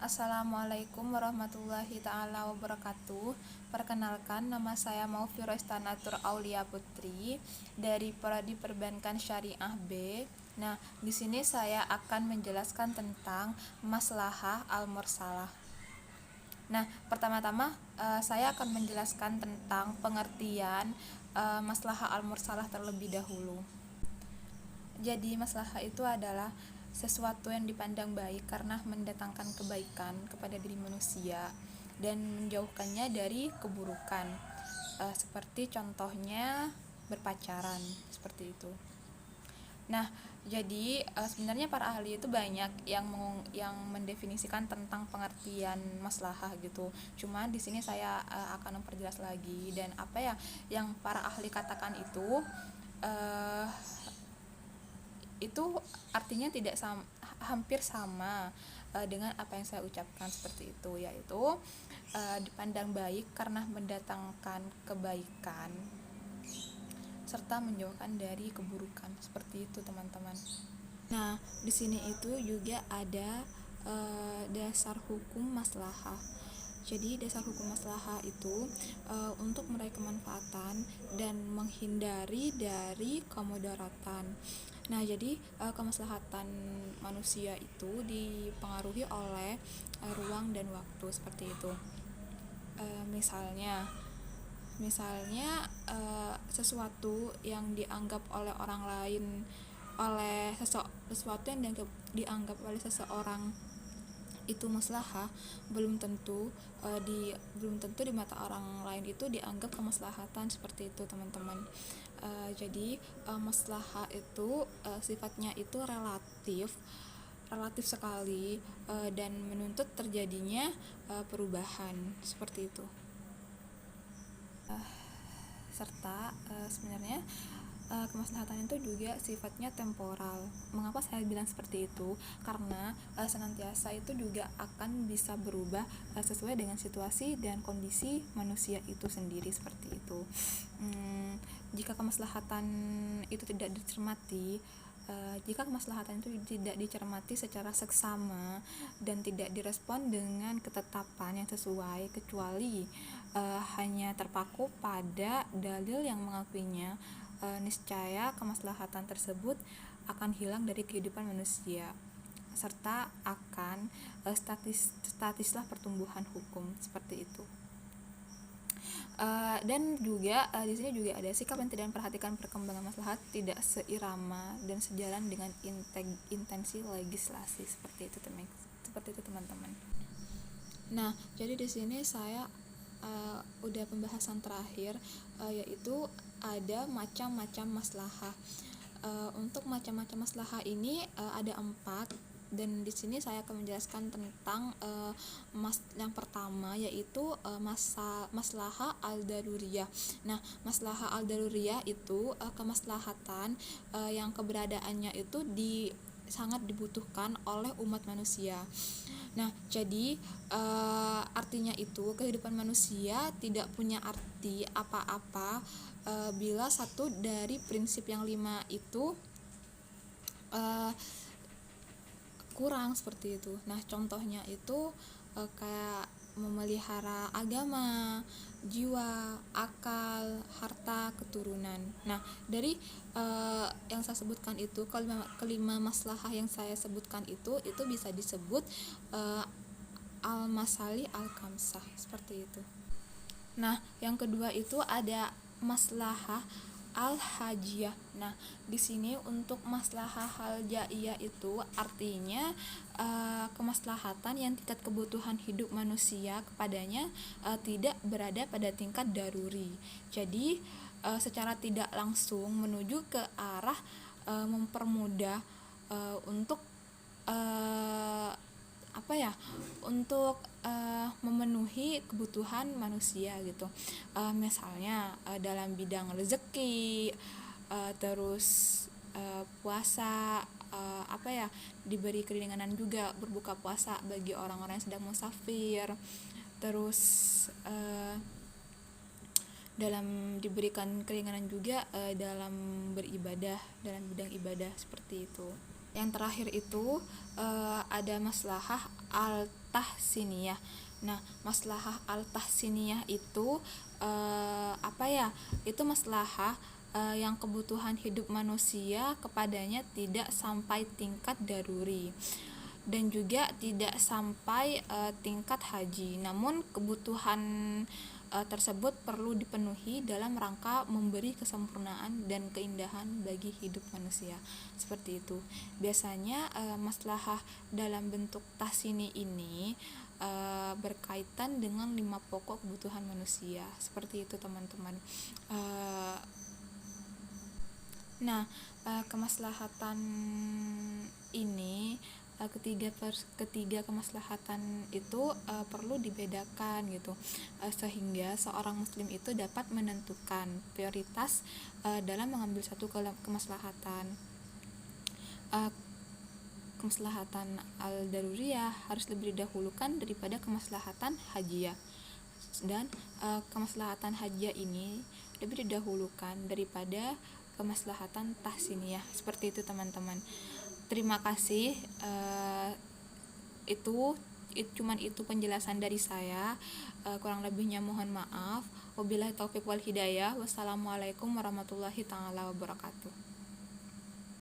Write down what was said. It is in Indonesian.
Assalamualaikum warahmatullahi ta'ala wabarakatuh. Perkenalkan, nama saya Maufi Rostanatur Aulia Putri dari Prodi Perbankan Syariah B. Nah, di sini saya akan menjelaskan tentang maslahah al-mursalah. Nah, pertama-tama saya akan menjelaskan tentang pengertian maslahah al-mursalah terlebih dahulu. Jadi maslahah itu adalah sesuatu yang dipandang baik karena mendatangkan kebaikan kepada diri manusia dan menjauhkannya dari keburukan. Seperti contohnya berpacaran, seperti itu. Nah, jadi sebenarnya para ahli itu banyak yang mendefinisikan tentang pengertian maslahah gitu. Cuma di sini saya akan memperjelas lagi, dan apa ya yang para ahli katakan uh, itu artinya tidak hampir sama dengan apa yang saya ucapkan, seperti itu, yaitu dipandang baik karena mendatangkan kebaikan serta menjauhkan dari keburukan, seperti itu teman-teman. Nah, di sini itu juga ada dasar hukum maslahah. Jadi dasar hukum maslahah itu untuk meraih kemanfaatan dan menghindari dari kemudaratan. Nah, jadi kemaslahatan manusia itu dipengaruhi oleh ruang dan waktu, seperti itu. Misalnya sesuatu yang dianggap oleh orang lain sesuatu yang dianggap oleh seseorang itu maslahah, belum tentu di mata orang lain itu dianggap kemaslahatan, seperti itu teman-teman. Jadi maslahah itu sifatnya itu relatif sekali dan menuntut terjadinya perubahan, seperti itu. Serta sebenarnya kemaslahatan itu juga sifatnya temporal. Mengapa saya bilang seperti itu? Karena senantiasa itu juga akan bisa berubah sesuai dengan situasi dan kondisi manusia itu sendiri, seperti itu. Jika kemaslahatan itu tidak dicermati, secara seksama dan tidak direspon dengan ketetapan yang sesuai, kecuali hanya terpaku pada dalil yang mengakuinya, niscaya kemaslahatan tersebut akan hilang dari kehidupan manusia serta akan statislah pertumbuhan hukum, seperti itu. Dan juga di sini juga ada sikap yang tidak memperhatikan perkembangan maslahat tidak seirama dan sejalan dengan intensi legislasi, seperti itu teman-teman. Nah, jadi di sini saya udah pembahasan terakhir, yaitu ada macam-macam maslahah. Untuk macam-macam maslahah ini ada 4, dan di sini saya akan menjelaskan tentang yang pertama, yaitu maslahah al-daruriyah. Nah, maslahah al-daruriyah itu kemaslahatan yang keberadaannya itu sangat dibutuhkan oleh umat manusia. Nah, jadi artinya itu kehidupan manusia tidak punya arti apa-apa bila satu dari prinsip yang 5 itu kurang, seperti itu. Nah, contohnya itu kayak memelihara agama, jiwa, akal, harta, keturunan. Nah, dari yang saya sebutkan itu, kelima maslahah yang saya sebutkan itu bisa disebut al-masalih al-khamsah, seperti itu. Nah, yang kedua itu ada maslahah al-hajiyah. Nah, di sini untuk maslahah al-jaiyah itu artinya kemaslahatan yang tingkat kebutuhan hidup manusia kepadanya tidak berada pada tingkat daruri. Jadi secara tidak langsung menuju ke arah mempermudah untuk memenuhi kebutuhan manusia gitu. Misalnya dalam bidang rezeki, terus puasa, diberi keringanan juga berbuka puasa bagi orang-orang yang sedang musafir. Terus dalam diberikan keringanan juga dalam beribadah, dalam bidang ibadah, seperti itu. Yang terakhir itu ada maslahah al-tahsiniyah. Nah, maslahah al-tahsiniyah itu apa ya? Itu maslahah yang kebutuhan hidup manusia kepadanya tidak sampai tingkat daruri dan juga tidak sampai tingkat haji. Namun kebutuhan tersebut perlu dipenuhi dalam rangka memberi kesempurnaan dan keindahan bagi hidup manusia. Seperti itu. Biasanya maslahah dalam bentuk tahsini ini berkaitan dengan 5 pokok kebutuhan manusia. Seperti itu, teman-teman. Nah, kemaslahatan ini ketiga kemaslahatan itu perlu dibedakan gitu, sehingga seorang muslim itu dapat menentukan prioritas dalam mengambil satu kemaslahatan. Kemaslahatan al-daruriyah harus lebih didahulukan daripada kemaslahatan hajiyah, dan kemaslahatan hajiyah ini lebih didahulukan daripada kemaslahatan tahsiniyah. Seperti itu, teman-teman. Terima kasih. Cuman itu penjelasan dari saya. Kurang lebihnya mohon maaf. Wabillahi taufiq wal hidayah. Wassalamualaikum warahmatullahi taala wabarakatuh.